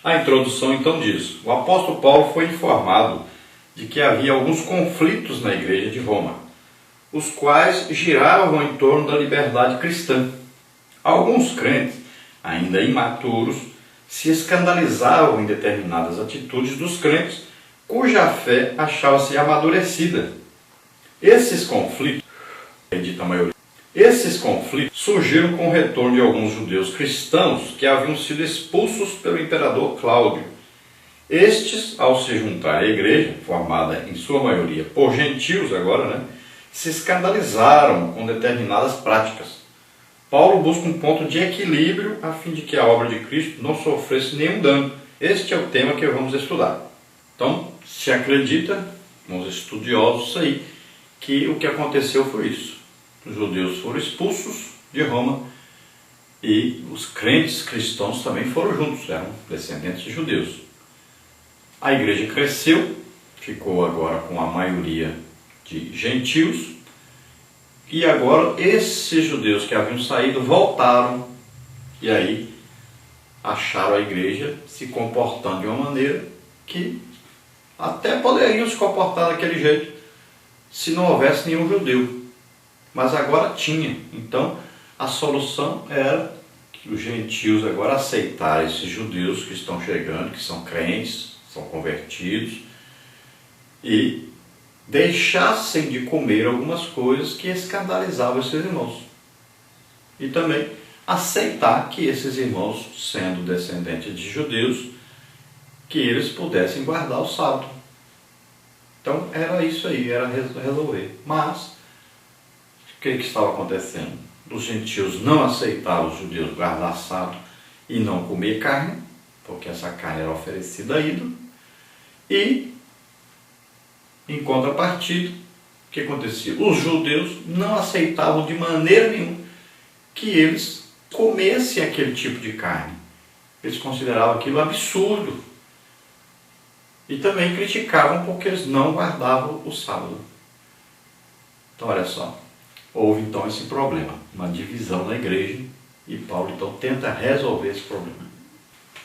A introdução então diz: o apóstolo Paulo foi informado de que havia alguns conflitos na igreja de Roma, os quais giravam em torno da liberdade cristã. Alguns crentes, ainda imaturos, se escandalizavam em determinadas atitudes dos crentes cuja fé achava-se amadurecida. Esses conflitos, acredita a maioria, surgiram com o retorno de alguns judeus cristãos que haviam sido expulsos pelo imperador Cláudio. Estes, ao se juntar à igreja, formada em sua maioria por gentios agora, se escandalizaram com determinadas práticas. Paulo busca um ponto de equilíbrio a fim de que a obra de Cristo não sofresse nenhum dano. Este é o tema que vamos estudar. Então, se acredita, uns estudiosos aí, que o que aconteceu foi isso. Os judeus foram expulsos de Roma e os crentes cristãos também foram juntos, eram descendentes de judeus. A igreja cresceu, ficou agora com a maioria de gentios, e agora esses judeus que haviam saído voltaram, e aí acharam a igreja se comportando de uma maneira que até poderiam se comportar daquele jeito se não houvesse nenhum judeu. Mas agora tinha. Então a solução era que os gentios agora aceitaram esses judeus que estão chegando, que são crentes, são convertidos, e deixassem de comer algumas coisas que escandalizavam esses irmãos. E também aceitar que esses irmãos, sendo descendentes de judeus, que eles pudessem guardar o sábado. Então era isso aí, era resolver. Mas o que estava acontecendo? Os gentios não aceitaram os judeus guardar sábado e não comer carne, porque essa carne era oferecida a ídolo. E, em contrapartida, o que acontecia? Os judeus não aceitavam de maneira nenhuma que eles comessem aquele tipo de carne. Eles consideravam aquilo absurdo. E também criticavam porque eles não guardavam o sábado. Então, olha só. Houve então esse problema, uma divisão na igreja, e Paulo então tenta resolver esse problema.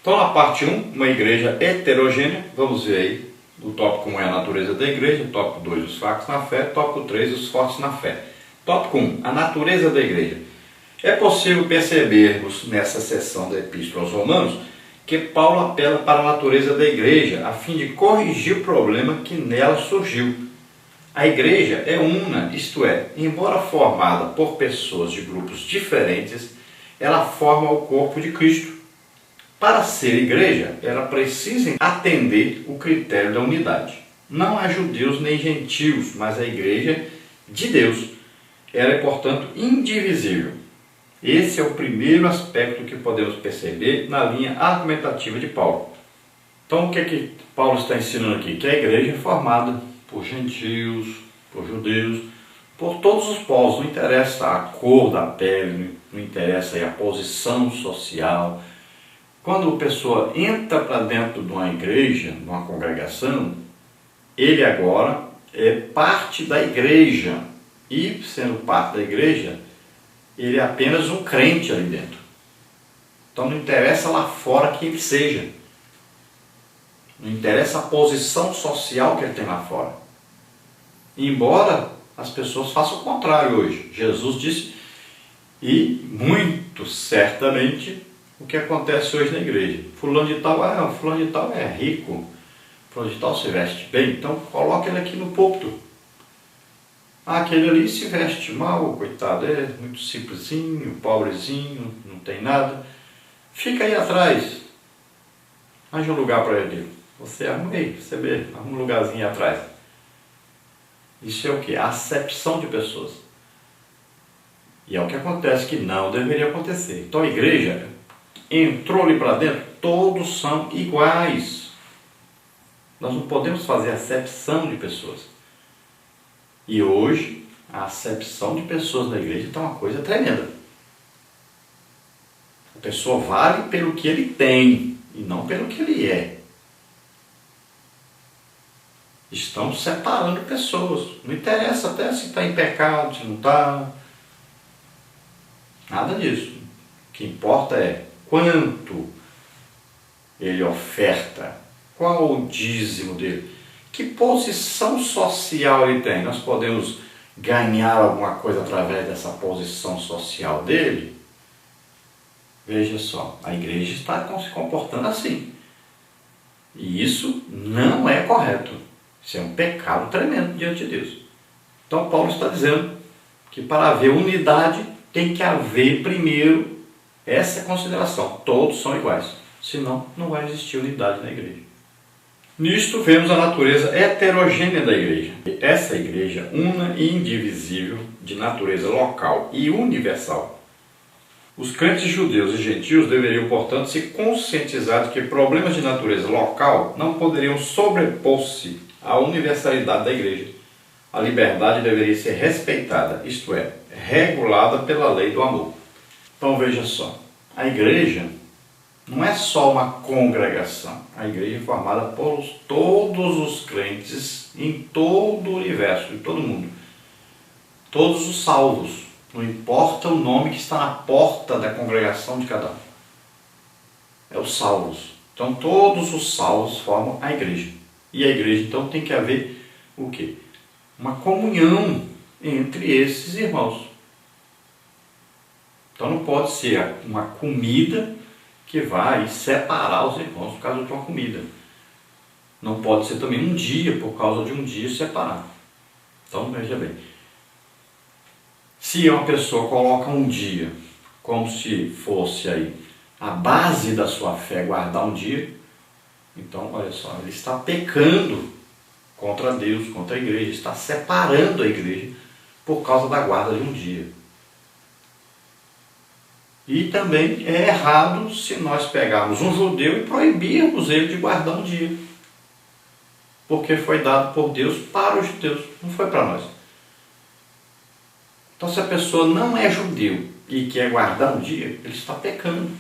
Então, na parte 1, uma igreja heterogênea, vamos ver aí, o tópico 1 é a natureza da igreja, o tópico 2, os fracos na fé, o tópico 3, os fortes na fé. Tópico 1, a natureza da igreja. É possível percebermos nessa seção da Epístola aos Romanos que Paulo apela para a natureza da igreja a fim de corrigir o problema que nela surgiu. A igreja é una, isto é, embora formada por pessoas de grupos diferentes, ela forma o corpo de Cristo. Para ser igreja, ela precisa atender o critério da unidade. Não há judeus nem gentios, mas a igreja de Deus. Ela é, portanto, indivisível. Esse é o primeiro aspecto que podemos perceber na linha argumentativa de Paulo. Então, o que é que Paulo está ensinando aqui? Que a igreja é formada por gentios, por judeus, por todos os povos. Não interessa a cor da pele, não interessa a posição social. Quando a pessoa entra para dentro de uma igreja, de uma congregação, ele agora é parte da igreja. E, sendo parte da igreja, ele é apenas um crente ali dentro. Então não interessa lá fora quem ele seja. Não interessa a posição social que ele tem lá fora. Embora as pessoas façam o contrário hoje. Jesus disse, e muito certamente, o que acontece hoje na igreja. Fulano de tal é rico, fulano de tal se veste bem, então coloca ele aqui no púlpito. Aquele ali se veste mal, coitado, é muito simplesinho, pobrezinho, não tem nada. Fica aí atrás. Arranja um lugar para ele. Você arruma aí, você vê, arruma um lugarzinho atrás. Isso é o que? A acepção de pessoas. E é o que acontece que não deveria acontecer. Então a igreja entrou ali para dentro, todos são iguais. Nós não podemos fazer acepção de pessoas. E hoje, a acepção de pessoas na igreja está uma coisa tremenda. A pessoa vale pelo que ele tem e não pelo que ele é. Estão separando pessoas. Não interessa até se está em pecado, se não está. Nada disso. O que importa é quanto ele oferta? Qual o dízimo dele? Que posição social ele tem? Nós podemos ganhar alguma coisa através dessa posição social dele? Veja só, a igreja está se comportando assim. E isso não é correto. Isso é um pecado tremendo diante de Deus. Então Paulo está dizendo que para haver unidade tem que haver primeiro essa consideração. Todos são iguais. Senão não vai existir unidade na igreja. Nisto vemos a natureza heterogênea da igreja. Essa igreja, una e indivisível, de natureza local e universal. Os crentes judeus e gentios deveriam, portanto, se conscientizar de que problemas de natureza local não poderiam sobrepor-se à universalidade da igreja. A liberdade deveria ser respeitada, isto é, regulada pela lei do amor. Então veja só, a igreja não é só uma congregação. A igreja é formada por todos os crentes em todo o universo, em todo o mundo. Todos os salvos. Não importa o nome que está na porta da congregação de cada um. É os salvos. Então todos os salvos formam a igreja. E a igreja então tem que haver o quê? Uma comunhão entre esses irmãos. Então não pode ser uma comida que vai separar os irmãos por causa de uma comida. Não pode ser também um dia por causa de um dia separar. Então veja bem. Se uma pessoa coloca um dia como se fosse aí a base da sua fé guardar um dia, então olha só, ele está pecando contra Deus, contra a igreja, está separando a igreja por causa da guarda de um dia. E também é errado se nós pegarmos um judeu e proibirmos ele de guardar um dia. Porque foi dado por Deus para os judeus, não foi para nós. Então se a pessoa não é judeu e quer guardar um dia, ele está pecando.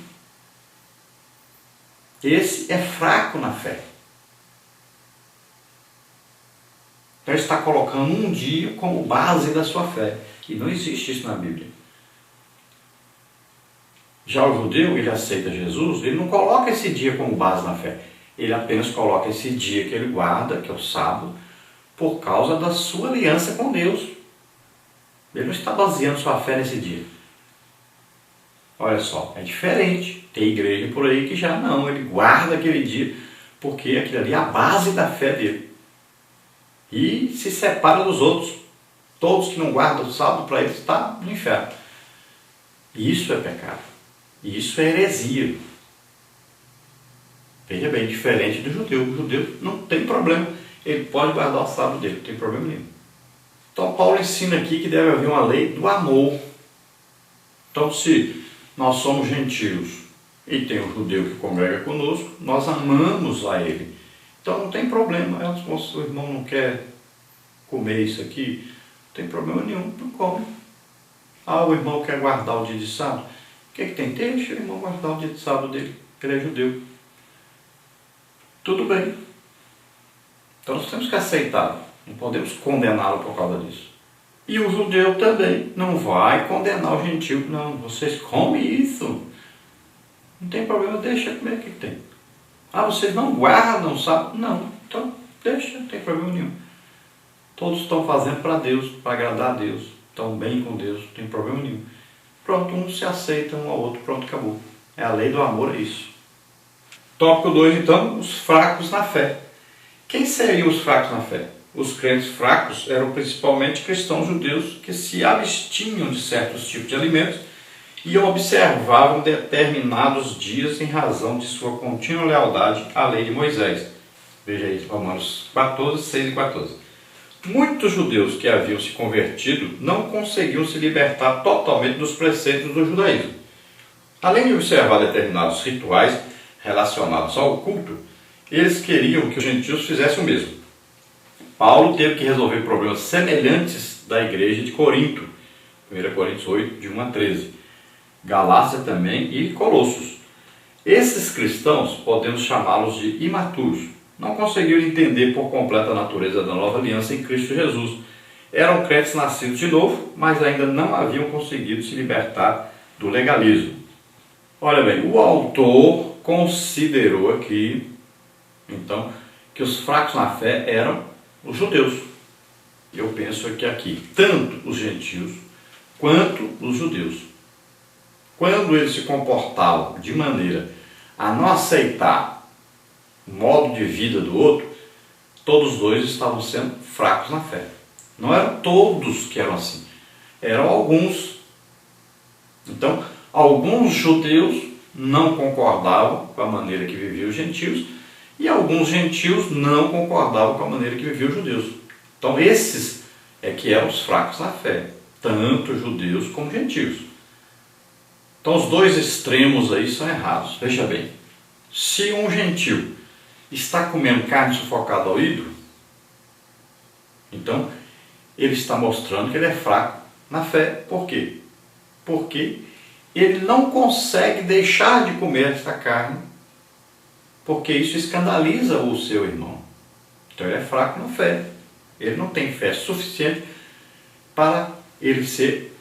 Esse é fraco na fé. Então ele está colocando um dia como base da sua fé. E não existe isso na Bíblia. Já o judeu, ele aceita Jesus, ele não coloca esse dia como base na fé. Ele apenas coloca esse dia que ele guarda, que é o sábado, por causa da sua aliança com Deus. Ele não está baseando sua fé nesse dia. Olha só, é diferente. Tem igreja por aí que já não, ele guarda aquele dia, porque aquilo ali é a base da fé dele. E se separa dos outros. Todos que não guardam o sábado, para eles está no inferno. Isso é pecado. Isso é heresia. Veja bem, diferente do judeu. O judeu não tem problema. Ele pode guardar o sábado dele, não tem problema nenhum. Então Paulo ensina aqui que deve haver uma lei do amor. Então se nós somos gentios e tem um judeu que congrega conosco, nós amamos a ele. Então não tem problema. Se o irmão não quer comer isso aqui, não tem problema nenhum, não come. Ah, o irmão quer guardar o dia de sábado. O que tem? Deixa o irmão guardar o dia de sábado dele. Ele é judeu. Tudo bem. Então nós temos que aceitar. Não podemos condená-lo por causa disso. E o judeu também não vai condenar o gentio. Não, vocês comem isso. Não tem problema, deixa comer, o que tem? Ah, vocês não guardam, sabe? Não, então deixa, não tem problema nenhum. Todos estão fazendo para Deus, para agradar a Deus. Estão bem com Deus, não tem problema nenhum. Pronto, um se aceita um ao outro, pronto, acabou. É a lei do amor, é isso. Tópico 2, então, os fracos na fé. Quem seriam os fracos na fé? Os crentes fracos eram principalmente cristãos judeus que se abstinham de certos tipos de alimentos e observavam determinados dias em razão de sua contínua lealdade à lei de Moisés. Veja aí, Romanos 14, 6 e 14. Muitos judeus que haviam se convertido não conseguiam se libertar totalmente dos preceitos do judaísmo. Além de observar determinados rituais relacionados ao culto, eles queriam que os gentios fizessem o mesmo. Paulo teve que resolver problemas semelhantes da igreja de Corinto, 1 Coríntios 8, de 1 a 13, Galácia também e Colossos. Esses cristãos, podemos chamá-los de imaturos, não conseguiram entender por completo a natureza da nova aliança em Cristo Jesus. Eram crentes nascidos de novo, mas ainda não haviam conseguido se libertar do legalismo. Olha bem, o autor considerou aqui, então, que os fracos na fé eram os judeus. Eu penso que aqui, tanto os gentios quanto os judeus, quando eles se comportavam de maneira a não aceitar o modo de vida do outro, todos dois estavam sendo fracos na fé. Não eram todos que eram assim, eram alguns. Então, alguns judeus não concordavam com a maneira que viviam os gentios e alguns gentios não concordavam com a maneira que viviam os judeus. Então, esses é que eram os fracos na fé, tanto judeus como gentios. Então, os dois extremos aí são errados. Veja bem, se um gentio está comendo carne sufocada ao ídolo, então ele está mostrando que ele é fraco na fé. Por quê? Porque ele não consegue deixar de comer esta carne, porque isso escandaliza o seu irmão. Então ele é fraco na fé. Ele não tem fé suficiente para ele ser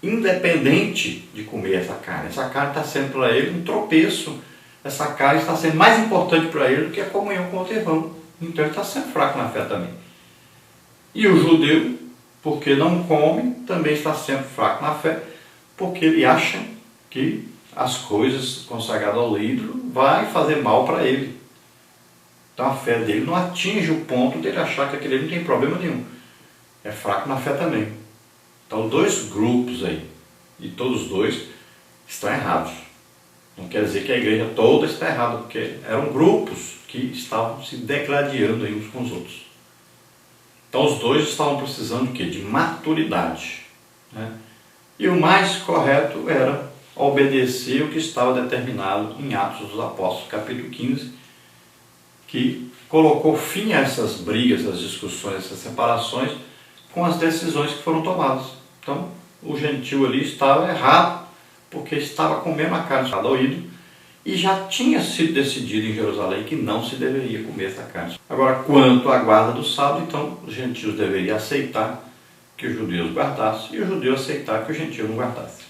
independente de comer essa carne. Essa carne está sendo para ele um tropeço. Essa carne está sendo mais importante para ele do que a comunhão com o outro irmão. Então ele está sendo fraco na fé também. E o judeu, porque não come, também está sendo fraco na fé, porque ele acha que as coisas consagradas ao ídolo vai fazer mal para ele. Então a fé dele não atinge o ponto dele achar que aquele não tem problema nenhum. É fraco na fé também. Então dois grupos aí, e todos os dois estão errados. Não quer dizer que a igreja toda está errada, porque eram grupos que estavam se degladiando aí uns com os outros. Então os dois estavam precisando de quê? De maturidade, né? E o mais correto era obedecer o que estava determinado em Atos dos Apóstolos, capítulo 15, que colocou fim a essas brigas, essas discussões, essas separações, com as decisões que foram tomadas. Então, o gentio ali estava errado, porque estava comendo a carne ao ídolo, e já tinha sido decidido em Jerusalém que não se deveria comer essa carne. Agora, quanto à guarda do sábado, então, os gentios deveriam aceitar que os judeus guardassem, e os judeus aceitar que os gentios não guardassem.